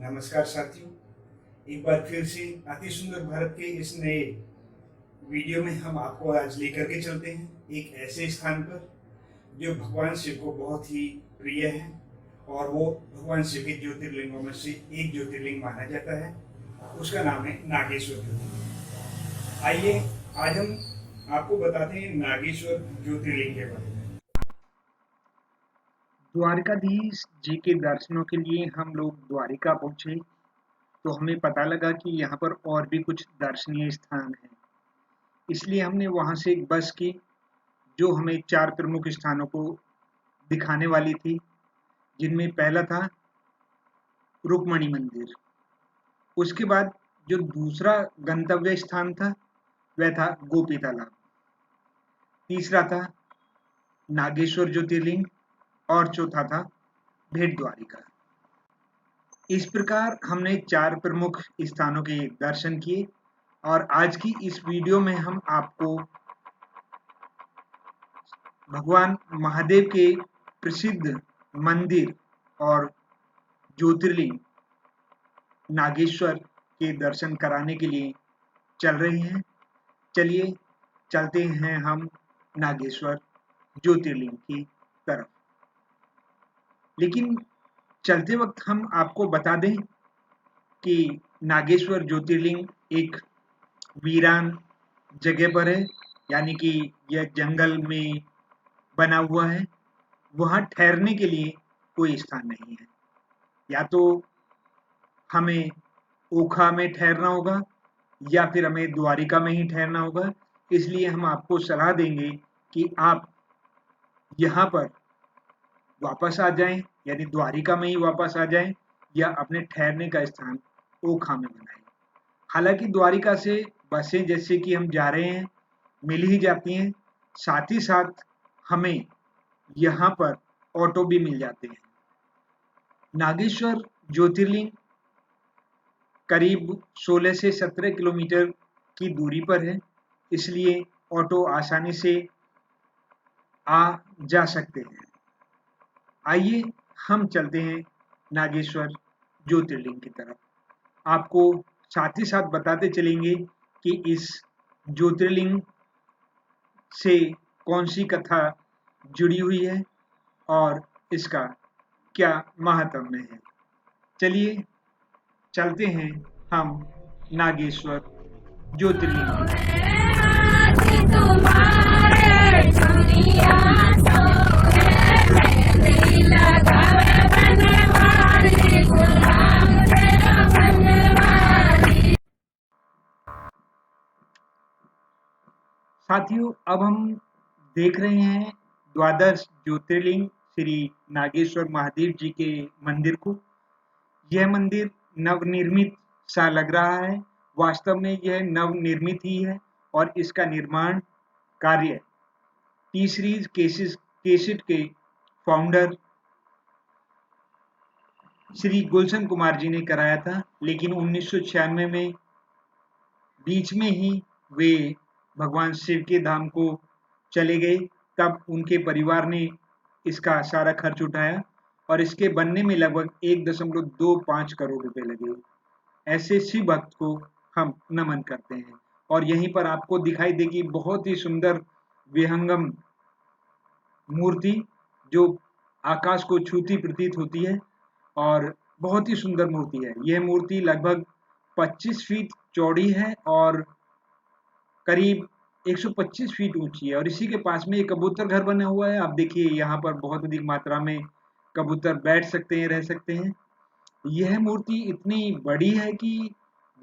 नमस्कार साथियों, एक बार फिर से अति सुंदर भारत के इस नए वीडियो में हम आपको आज लेकर के चलते हैं एक ऐसे स्थान पर जो भगवान शिव को बहुत ही प्रिय है और वो भगवान शिव के ज्योतिर्लिंगों में से एक ज्योतिर्लिंग माना जाता है। उसका नाम है नागेश्वर ज्योतिर्लिंग। आइए आज हम आपको बताते हैं नागेश्वर ज्योतिर्लिंग के बारे में। द्वारकाधीश जी के दर्शनों के लिए हम लोग द्वारिका पहुंचे तो हमें पता लगा कि यहाँ पर और भी कुछ दर्शनीय स्थान हैं। इसलिए हमने वहाँ से एक बस की जो हमें 4 प्रमुख स्थानों को दिखाने वाली थी, जिनमें पहला था रुक्मणी मंदिर। उसके बाद जो दूसरा गंतव्य स्थान था वह था गोपी तालाब। तीसरा था नागेश्वर ज्योतिर्लिंग और चौथा था भेट द्वारिका। इस प्रकार हमने 4 प्रमुख स्थानों के दर्शन किए और आज की इस वीडियो में हम आपको भगवान महादेव के प्रसिद्ध मंदिर और ज्योतिर्लिंग नागेश्वर के दर्शन कराने के लिए चल रहे हैं। चलिए चलते हैं हम नागेश्वर ज्योतिर्लिंग की तरफ। लेकिन चलते वक्त हम आपको बता दें कि नागेश्वर ज्योतिर्लिंग एक वीरान जगह पर है, यानी कि यह जंगल में बना हुआ है। वहाँ ठहरने के लिए कोई स्थान नहीं है। या तो हमें ओखा में ठहरना होगा या फिर हमें द्वारिका में ही ठहरना होगा। इसलिए हम आपको सलाह देंगे कि आप यहाँ पर वापस आ जाएं, यानी द्वारिका में ही वापस आ जाएं या अपने ठहरने का स्थान ओखा में बनाएं। हालांकि द्वारिका से बसें जैसे कि हम जा रहे हैं मिल ही जाती हैं, साथ ही साथ हमें यहाँ पर ऑटो भी मिल जाते हैं। नागेश्वर ज्योतिर्लिंग करीब 16 से 17 किलोमीटर की दूरी पर है, इसलिए ऑटो आसानी से आ जा सकते हैं। आइए हम चलते हैं नागेश्वर ज्योतिर्लिंग की तरफ। आपको साथ ही साथ बताते चलेंगे कि इस ज्योतिर्लिंग से कौन सी कथा जुड़ी हुई है और इसका क्या महात्म्य है। चलिए चलते हैं हम नागेश्वर ज्योतिर्लिंग की तरफ। साथियों, अब हम देख रहे हैं द्वादश ज्योतिर्लिंग श्री नागेश्वर महादेव जी के मंदिर को। यह मंदिर नवनिर्मित सा लग रहा है। वास्तव में यह नवनिर्मित ही है और इसका निर्माण कार्य टी सीरीज केसेट के फाउंडर श्री गुलशन कुमार जी ने कराया था, लेकिन 1996 में बीच में ही वे भगवान शिव के धाम को चले गए। तब उनके परिवार ने इसका सारा खर्च उठाया और इसके बनने में लगभग 1.25 करोड़ रुपए लगे। ऐसे शिव भक्त को हम नमन करते हैं। और यहीं पर आपको दिखाई देगी बहुत ही सुंदर विहंगम मूर्ति जो आकाश को छूती प्रतीत होती है और बहुत ही सुंदर मूर्ति है। यह मूर्ति लगभग 25 फीट चौड़ी है और करीब 125 फीट ऊंची है और इसी के पास में एक कबूतर घर बना हुआ है। आप देखिए यहाँ पर बहुत अधिक मात्रा में कबूतर बैठ सकते हैं, रह सकते हैं। यह मूर्ति इतनी बड़ी है कि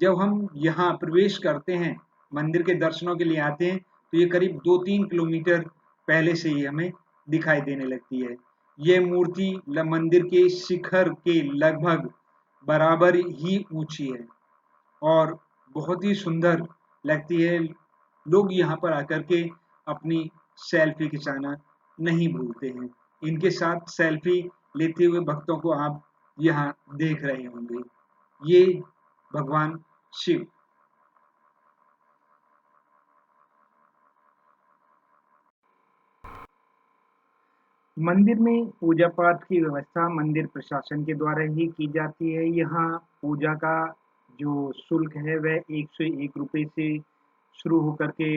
जब हम यहाँ प्रवेश करते हैं, मंदिर के दर्शनों के लिए आते हैं, तो ये करीब 2-3 किलोमीटर पहले से ही हमें दिखाई देने लगती है। यह मूर्ति मंदिर के शिखर के लगभग बराबर ही ऊंची है और बहुत ही सुंदर लगती है। लोग यहाँ पर आकर के अपनी सेल्फी खिंचाना नहीं भूलते हैं। इनके साथ सेल्फी लेते हुए भक्तों को आप यहाँ देख रहे होंगे। ये भगवान शिव। मंदिर में पूजा पाठ की व्यवस्था मंदिर प्रशासन के द्वारा ही की जाती है। यहाँ पूजा का जो शुल्क है वह 101 रुपये से शुरू होकर के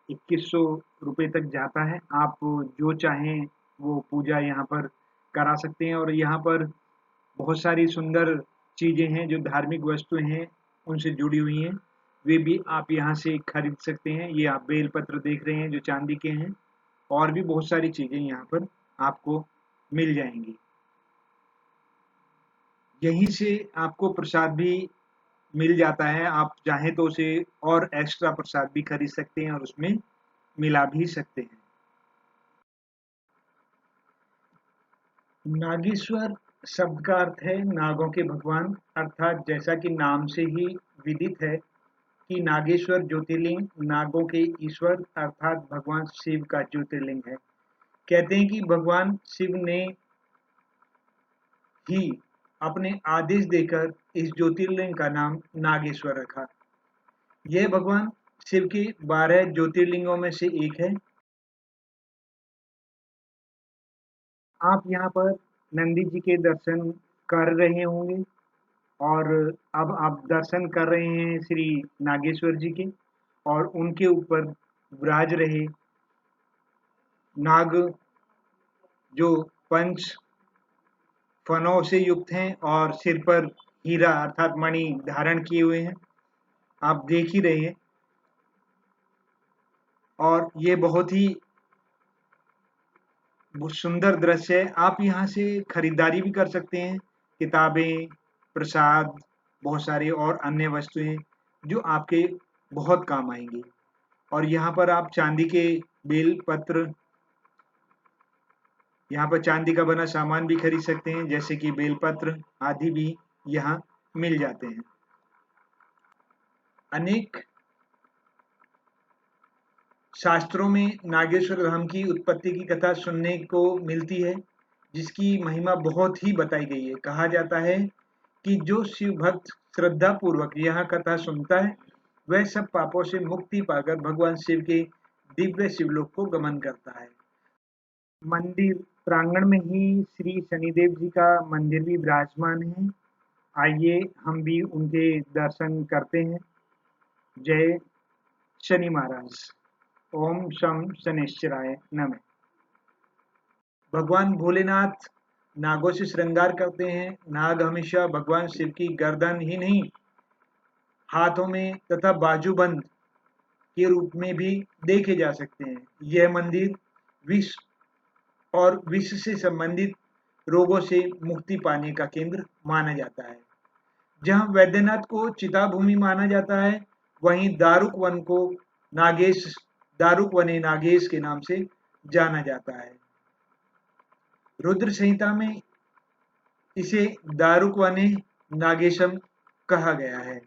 2100 रुपये तक जाता है। आप जो चाहें वो पूजा यहाँ पर करा सकते हैं और यहाँ पर बहुत सारी सुंदर चीज़ें हैं जो धार्मिक वस्तुएं हैं उनसे जुड़ी हुई हैं, वे भी आप यहाँ से खरीद सकते हैं। ये आप बेलपत्र देख रहे हैं जो चांदी के हैं, और भी बहुत सारी चीज़ें यहाँ पर आपको मिल जाएंगी। यहीं से आपको प्रसाद भी मिल जाता है, आप चाहें तो उसे और एक्स्ट्रा प्रसाद भी खरीद सकते हैं और उसमें मिला भी सकते हैं। नागेश्वर शब्द का अर्थ है नागों के भगवान, अर्थात जैसा कि नाम से ही विदित है कि नागेश्वर ज्योतिर्लिंग नागों के ईश्वर अर्थात भगवान शिव का ज्योतिर्लिंग है। कहते हैं कि भगवान शिव ने ही अपने आदेश देकर इस ज्योतिर्लिंग का नाम नागेश्वर रखा। यह भगवान शिव के 12 ज्योतिर्लिंगों में से एक है। आप यहाँ पर नंदी जी के दर्शन कर रहे होंगे और अब आप दर्शन कर रहे हैं श्री नागेश्वर जी के, और उनके ऊपर विराज रहे नाग जो पंच फनों से युक्त हैं और सिर पर हीरा अर्थात मणि धारण किए हुए हैं, आप देख ही रहे हैं। और ये बहुत ही सुंदर दृश्य है। आप यहाँ से खरीदारी भी कर सकते हैं, किताबें, प्रसाद, बहुत सारी और अन्य वस्तुएं जो आपके बहुत काम आएंगी। और यहाँ पर आप चांदी के बेल पत्र, यहाँ पर चांदी का बना सामान भी खरीद सकते हैं, जैसे कि बेलपत्र आदि भी यहाँ मिल जाते हैं। अनेक शास्त्रों में नागेश्वर धाम की उत्पत्ति की कथा सुनने को मिलती है, जिसकी महिमा बहुत ही बताई गई है। कहा जाता है कि जो शिव भक्त श्रद्धा पूर्वक यह कथा सुनता है वह सब पापों से मुक्ति पाकर भगवान शिव के दिव्य शिवलोक को गमन करता है। मंदिर प्रांगण में ही श्री शनिदेव जी का मंदिर भी विराजमान है। आइए हम भी उनके दर्शन करते हैं। जय शनि महाराज। ओम शम शनिश्चराय नमः। भगवान भोलेनाथ नागों से श्रृंगार करते हैं। नाग हमेशा भगवान शिव की गर्दन ही नहीं, हाथों में तथा बाजूबंद के रूप में भी देखे जा सकते हैं। यह मंदिर विष और विष से संबंधित रोगों से मुक्ति पाने का केंद्र माना जाता है। जहां वैद्यनाथ को चिताभूमि माना जाता है, वहीं दारुक वन को दारुक वने नागेश के नाम से जाना जाता है। रुद्र संहिता में इसे दारुक वने नागेशम कहा गया है।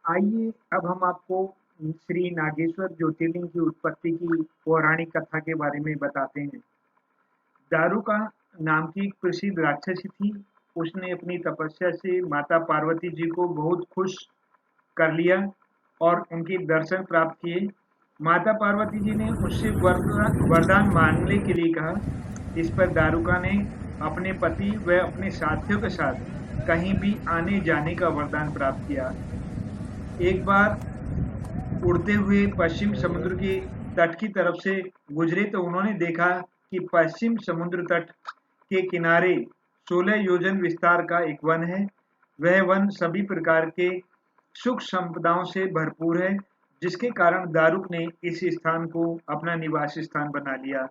आइए अब हम आपको श्री नागेश्वर ज्योतिर्लिंग की उत्पत्ति की पौराणिक कथा के बारे में बताते हैं। दारुका नाम की एक प्रसिद्ध राक्षसी थी। उसने अपनी तपस्या से माता पार्वती जी को बहुत खुश कर लिया और उनके दर्शन प्राप्त किए। माता पार्वती जी ने उससे वरदान मांगने के लिए कहा। इस पर दारुका ने अपने पति व अपने साथियों के साथ कहीं भी आने जाने का वरदान प्राप्त किया। एक बार उड़ते हुए पश्चिम समुद्र के तट की तरफ से गुजरे तो उन्होंने देखा कि पश्चिम समुद्र तट के किनारे 16 योजन विस्तार का एक वन है। वह वन सभी प्रकार के सुख संपदाओं से भरपूर है, जिसके कारण दारुक ने इस स्थान को अपना निवास स्थान बना लिया।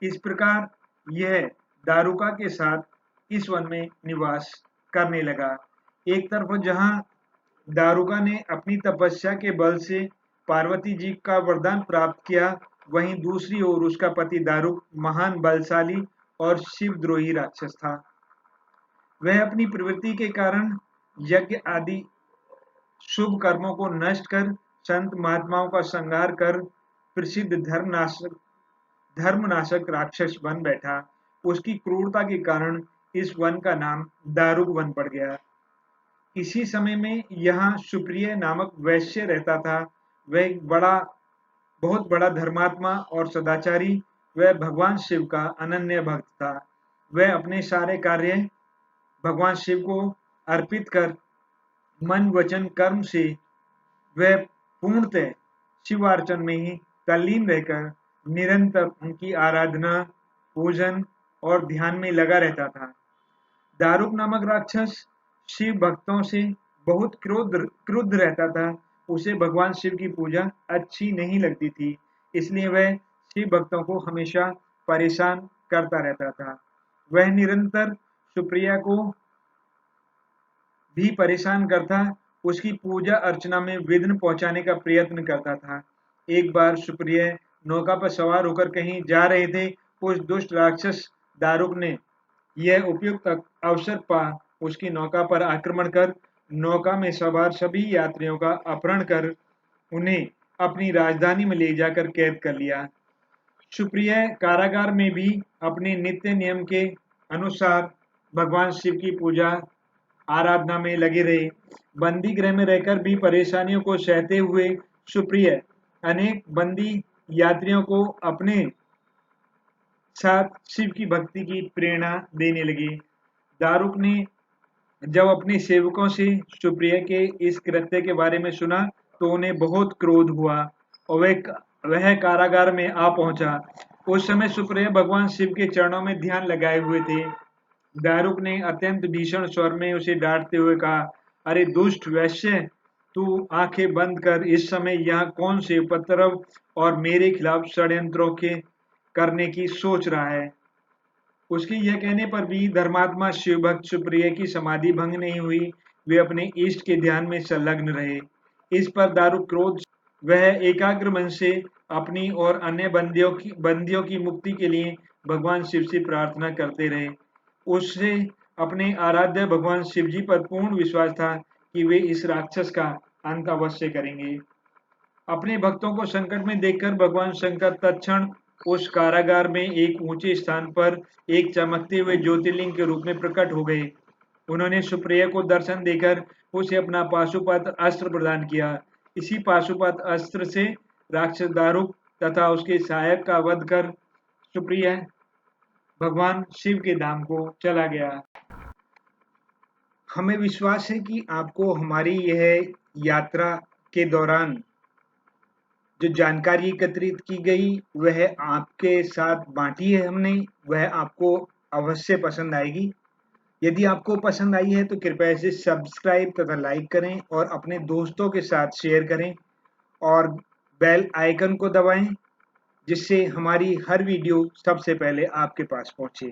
इस प्रकार यह दारुका के साथ इस वन में निवास करने लगा। एक तरफ जहां दारुका ने अपनी तपस्या के बल से पार्वती जी का वरदान प्राप्त किया, वहीं दूसरी ओर उसका पति दारुक महान बलशाली और शिवद्रोही राक्षस था। वह अपनी प्रवृत्ति के कारण यज्ञ आदि शुभ कर्मों को नष्ट कर संत महात्माओं का संहार कर प्रसिद्ध धर्मनाशक राक्षस बन बैठा। उसकी क्रूरता के कारण इस वन का नाम दारुक वन पड़ गया। इसी समय में यहाँ सुप्रिय नामक वैश्य रहता था। वह एक बहुत बड़ा धर्मात्मा और सदाचारी, वह भगवान शिव का अनन्य भक्त था। वह अपने सारे कार्य भगवान शिव को अर्पित कर मन वचन कर्म से वह पूर्णतः शिवार्चन में ही तल्लीन रहकर निरंतर उनकी आराधना, पूजन और ध्यान में लगा रहता था। दारुक नामक राक्षस शिव भक्तों से बहुत क्रुद्ध रहता था। उसे भगवान शिव की पूजा अच्छी नहीं लगती थी, इसलिए वह शिव भक्तों को हमेशा परेशान करता रहता था। वह निरंतर सुप्रिया को भी परेशान करता, उसकी पूजा अर्चना में विघ्न पहुंचाने का प्रयत्न करता था। एक बार सुप्रिय नौका पर सवार होकर कहीं जा रहे थे। उस दुष्ट राक्षस दारुक ने यह उपयुक्त अवसर पा उसकी नौका पर आक्रमण कर नौका में सवार सभी यात्रियों का अपहरण कर उन्हें अपनी राजधानी में ले जाकर कैद कर लिया। सुप्रिय कारागार में भी अपने नित्य नियम के अनुसार भगवान शिव की पूजा आराधना में लगे रहे। बंदी गृह में रहकर भी परेशानियों को सहते हुए सुप्रिय अनेक बंदी यात्रियों को अपने साथ शिव की भक्ति की प्रेरणा देने लगे। दारुक ने जब अपने सेवकों से सुप्रिय के इस कृत्य के बारे में सुना तो उन्हें बहुत क्रोध हुआ और वह कारागार में आ पहुंचा। उस समय सुप्रिय भगवान शिव के चरणों में ध्यान लगाए हुए थे। दारुक ने अत्यंत भीषण स्वर में उसे डांटते हुए कहा, अरे दुष्ट वैश्य, तू आंखें बंद कर इस समय यहाँ कौन से उपद्रव और मेरे खिलाफ षड्यंत्रों के करने की सोच रहा है। उसके यह कहने पर भी धर्मात्मा शिवभक्त सुप्रिय की समाधि भंग नहीं हुई। वे अपने इष्ट के ध्यान में संलग्न रहे। इस पर दारुक क्रोध वह एकाग्र मन से अपनी और अन्य बंदियों की मुक्ति के लिए भगवान शिव से प्रार्थना करते रहे। उससे अपने आराध्य भगवान शिव जी पर पूर्ण विश्वास था कि वे इस राक्षस का अंत अवश्य करेंगे। अपने भक्तों को संकट में देखकर भगवान शंकर तत्क्षण उस कारागार में एक ऊंचे स्थान पर एक चमकते हुए ज्योतिर्लिंग के रूप में प्रकट हो गए। उन्होंने सुप्रिया को दर्शन देकर उसे अपना पाशुपत अस्त्र प्रदान किया। इसी पाशुपत अस्त्र से राक्षस दारुक तथा उसके सहायक का वध कर सुप्रिया भगवान शिव के धाम को चला गया। हमें विश्वास है कि आपको हमारी यह यात्रा के दौरान जो जानकारी एकत्रित की गई वह आपके साथ बांटी है हमने, वह आपको अवश्य पसंद आएगी। यदि आपको पसंद आई है तो कृपया इसे सब्सक्राइब तथा लाइक करें और अपने दोस्तों के साथ शेयर करें और बेल आइकन को दबाएं, जिससे हमारी हर वीडियो सबसे पहले आपके पास पहुंचे।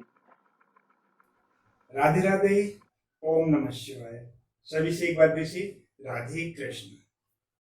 राधे राधे, ओम नमः शिवाय। सभी से एक बार फिर से राधे कृष्ण।